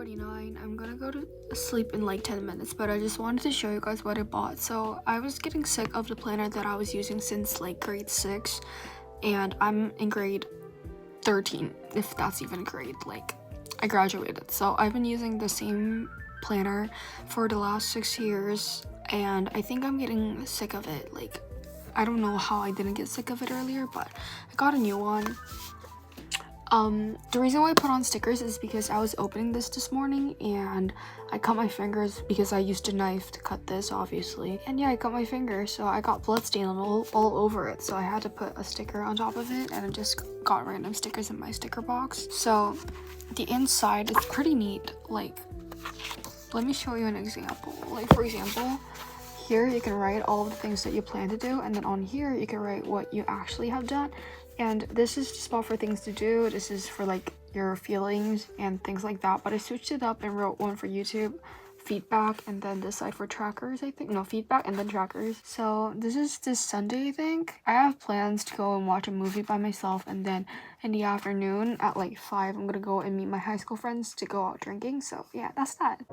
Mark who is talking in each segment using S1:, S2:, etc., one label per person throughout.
S1: 8:49. I'm gonna go to sleep in like 10 minutes, but I just wanted to show you guys what I bought. So I was getting sick of the planner that I was using since like grade 6, and I'm in grade 13, if that's even grade. Like, I graduated, so I've been using the same planner for the last 6 years, and I think I'm getting sick of it. Like, I don't know how I didn't get sick of it earlier, but I got a new one. The reason why I put on stickers is because I was opening this morning and I cut my fingers because I used a knife to cut this, obviously. And yeah, I cut my finger, so I got blood stain all over it. So I had to put a sticker on top of it, and I just got random stickers in my sticker box. So the inside is pretty neat. Like, let me show you an example. Like, for example, here you can write all of the things that you plan to do, and then on here you can write what you actually have done. And this is just spot for things to do. This is for like your feelings and things like that. But I switched it up and wrote one for YouTube, feedback, and then this side for trackers, I think. No, feedback and then trackers. So this is this Sunday, I think. I have plans to go and watch a movie by myself, and then in the afternoon at like 5, I'm gonna go and meet my high school friends to go out drinking. So yeah, that's that.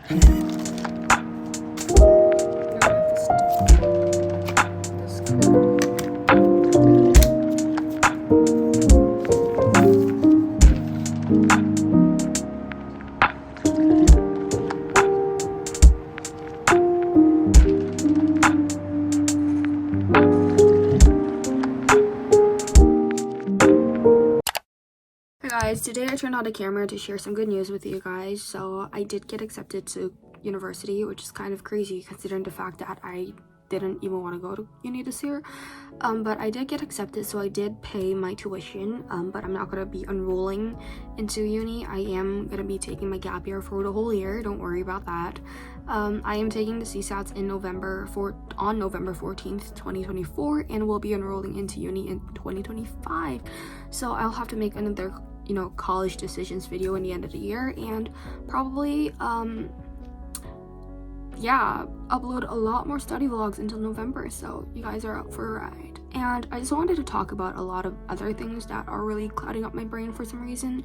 S1: Hey guys, today I turned on the camera to share some good news with you guys. So I did get accepted to university, which is kind of crazy considering the fact that I didn't even want to go to uni this year. But I did get accepted, so I did pay my tuition, but I'm not going to be enrolling into uni. I am going to be taking my gap year for the whole year, don't worry about that. I am taking the CSATs on November 14th, 2024, and will be enrolling into uni in 2025. So I'll have to make another, college decisions video in the end of the year, and probably, upload a lot more study vlogs until November, so you guys are up for a ride. And I just wanted to talk about a lot of other things that are really clouding up my brain for some reason.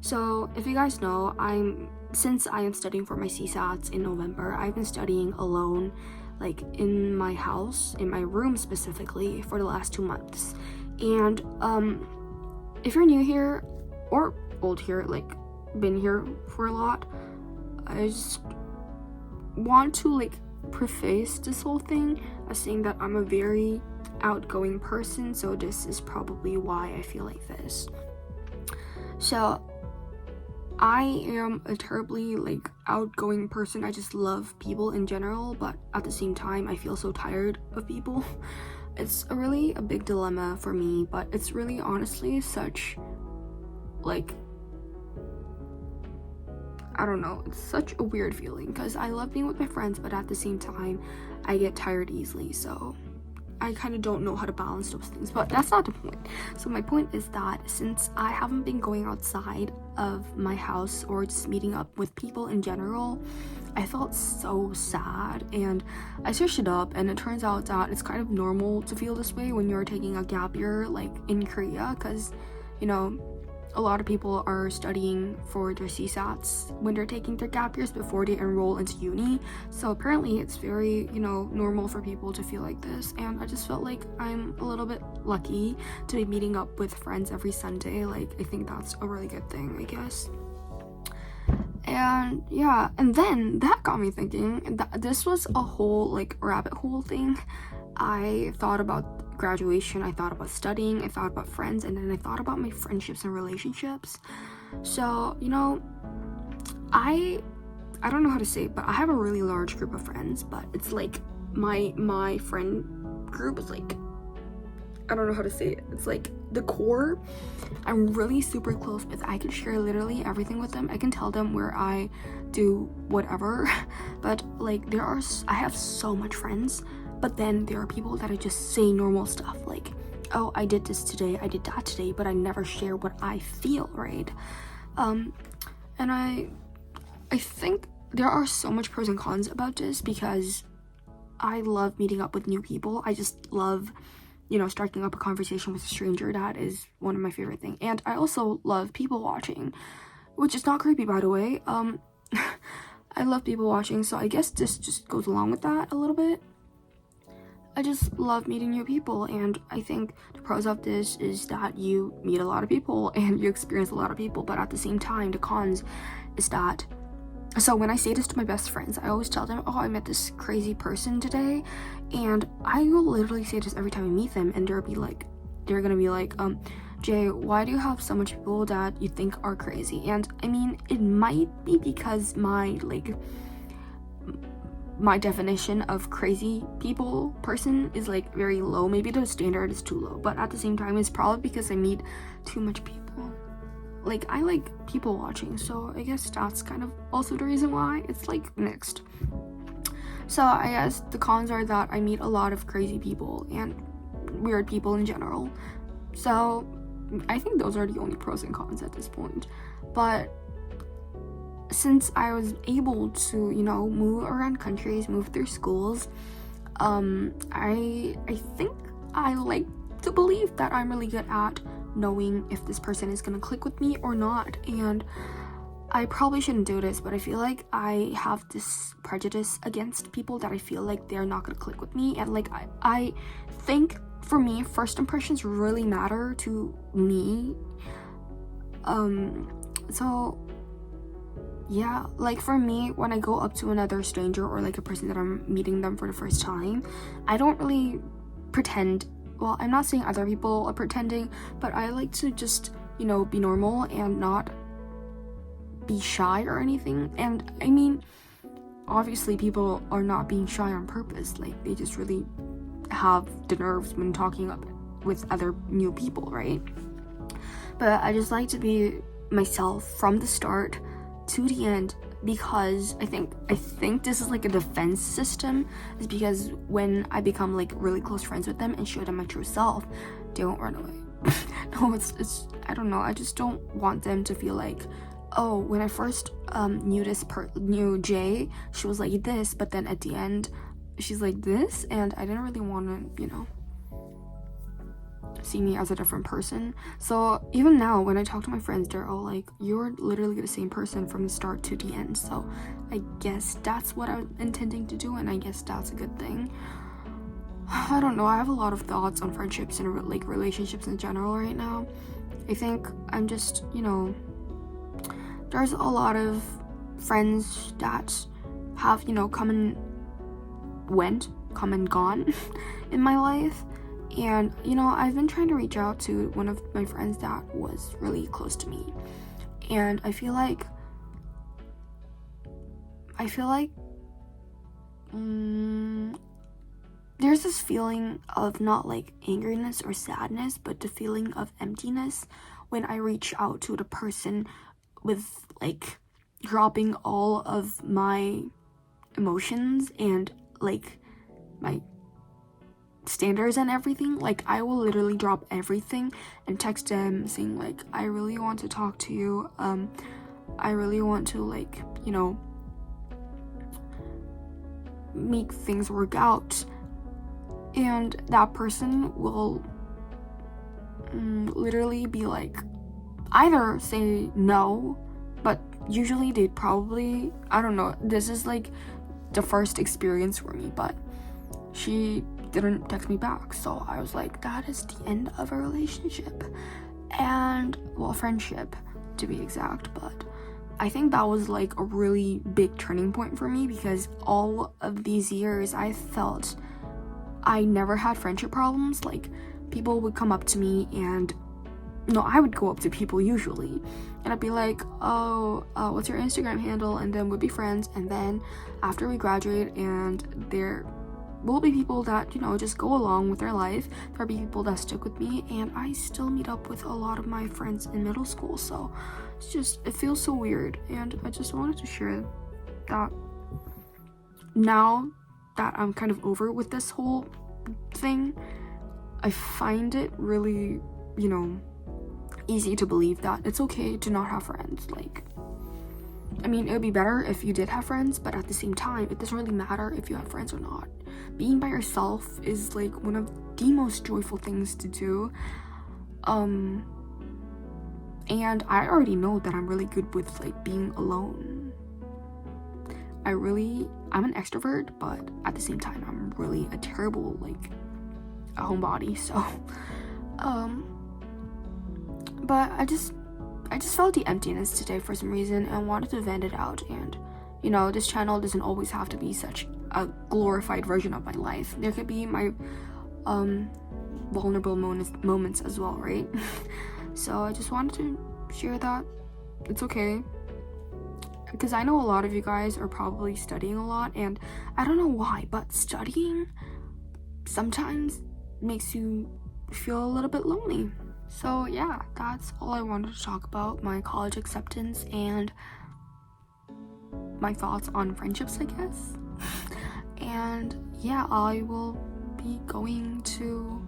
S1: So if you guys know, since I am studying for my CSATs in November, I've been studying alone, like in my house, in my room specifically, for the last 2 months. And if you're new here or old here, like been here for a lot, I just want to preface this whole thing as saying that I'm a very outgoing person, so this is probably why I feel like this. So I am a terribly outgoing person. I just love people in general, but at the same time I feel so tired of people. It's really a big dilemma for me, but it's really honestly such I don't know, it's such a weird feeling because I love being with my friends, but at the same time I get tired easily, so I kind of don't know how to balance those things. But that's not the point. So my point is that since I haven't been going outside of my house or just meeting up with people in general, I felt so sad, and I searched it up, and it turns out that it's kind of normal to feel this way when you're taking a gap year in Korea, because a lot of people are studying for their CSATs when they're taking their gap years before they enroll into uni. So apparently it's very, normal for people to feel like this. And I just felt like I'm a little bit lucky to be meeting up with friends every Sunday. I think that's a really good thing, I guess. And yeah, and then that got me thinking that this was a whole rabbit hole thing. I thought about graduation, I thought about studying, I thought about friends, and then I thought about my friendships and relationships. So I don't know how to say it, but I have a really large group of friends, but it's my friend group is I don't know how to say it. It's the core. I'm really super close with. I can share literally everything with them. I can tell them where I do whatever. But I have so much friends. But then there are people that I just say normal stuff oh, I did this today, I did that today, but I never share what I feel, right? And I think there are so much pros and cons about this because I love meeting up with new people. I just love striking up a conversation with a stranger. That is one of my favorite things. And I also love people watching, which is not creepy, by the way. I love people watching, so I guess this just goes along with that a little bit. I just love meeting new people, and I think the pros of this is that you meet a lot of people and you experience a lot of people, but at the same time, the cons is that, so when I say this to my best friends, I always tell them, oh, I met this crazy person today, and I will literally say this every time I meet them, and they're gonna be like, Jay, why do you have so much people that you think are crazy? And I mean, it might be because my definition of crazy person is very low. Maybe the standard is too low, but at the same time it's probably because I meet too much people. I like people watching, so I guess that's kind of also the reason why it's mixed. So I guess the cons are that I meet a lot of crazy people and weird people in general. So I think those are the only pros and cons at this point. But since I was able to, move around countries, move through schools, I think I like to believe that I'm really good at knowing if this person is gonna click with me or not. And I probably shouldn't do this, but I feel like I have this prejudice against people that I feel like they're not gonna click with me, and like I think for me, first impressions really matter to me. So yeah, like for me, when I go up to another stranger or like a person that I'm meeting them for the first time, I don't really pretend. Well, I'm not saying other people are pretending, but I like to just, you know, be normal and not be shy or anything. And I mean, obviously people are not being shy on purpose, like they just really have the nerves when talking up with other new people, right? But I just like to be myself from the start to the end, because I think this is like a defense system, is because when I become like really close friends with them and show them my true self, they won't run away. No, it's I don't know, I just don't want them to feel like, oh, when I first knew jaei, she was like this, but then at the end she's like this, and I didn't really want to, you know, see me as a different person. So even now when I talk to my friends, they're all like, you're literally the same person from the start to the end. So I guess that's what I'm intending to do, and I guess that's a good thing. I don't know, I have a lot of thoughts on friendships and like relationships in general right now. I think I'm just, you know, there's a lot of friends that have, you know, come and gone in my life. And, you know, I've been trying to reach out to one of my friends that was really close to me. And I feel like there's this feeling of not like angeriness or sadness, but the feeling of emptiness when I reach out to the person with like dropping all of my emotions and like my standards and everything. Like I will literally drop everything and text them saying like, I really want to talk to you, I really want to, like, you know, make things work out. And that person will literally be like, either say no, but usually they'd probably, I don't know, this is like the first experience for me, but she didn't text me back. So I was like, that is the end of a relationship, and, well, friendship to be exact. But I think that was like a really big turning point for me, because all of these years I felt I never had friendship problems. Like people would come up to me, and no, I would go up to people usually, and I'd be like, oh, what's your Instagram handle? And then we'd be friends. And then after we graduate, and there will be people that, you know, just go along with their life. There'll be people that stick with me, and I still meet up with a lot of my friends in middle school. So it's just, it feels so weird, and I just wanted to share that now that I'm kind of over with this whole thing. I find it really, you know, easy to believe that it's okay to not have friends. Like, I mean, it would be better if you did have friends, but at the same time, it doesn't really matter if you have friends or not. Being by yourself is like one of the most joyful things to do. And I already know that I'm really good with like being alone. I'm an extrovert, but at the same time, I'm really a terrible, like, a homebody. So, but I just felt the emptiness today for some reason and wanted to vent it out. And, you know, this channel doesn't always have to be such a glorified version of my life. There could be my vulnerable moments as well, right? So I just wanted to share that it's okay, because I know a lot of you guys are probably studying a lot, and I don't know why, but studying sometimes makes you feel a little bit lonely. So yeah, that's all I wanted to talk about, my college acceptance and my thoughts on friendships, I guess. And yeah, I will be going to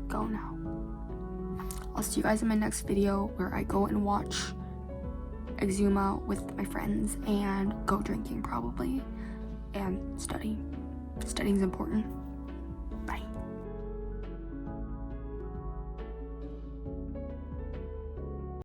S1: go now. I'll see you guys in my next video, where I go and watch Exuma with my friends and go drinking probably, and study. Studying's important.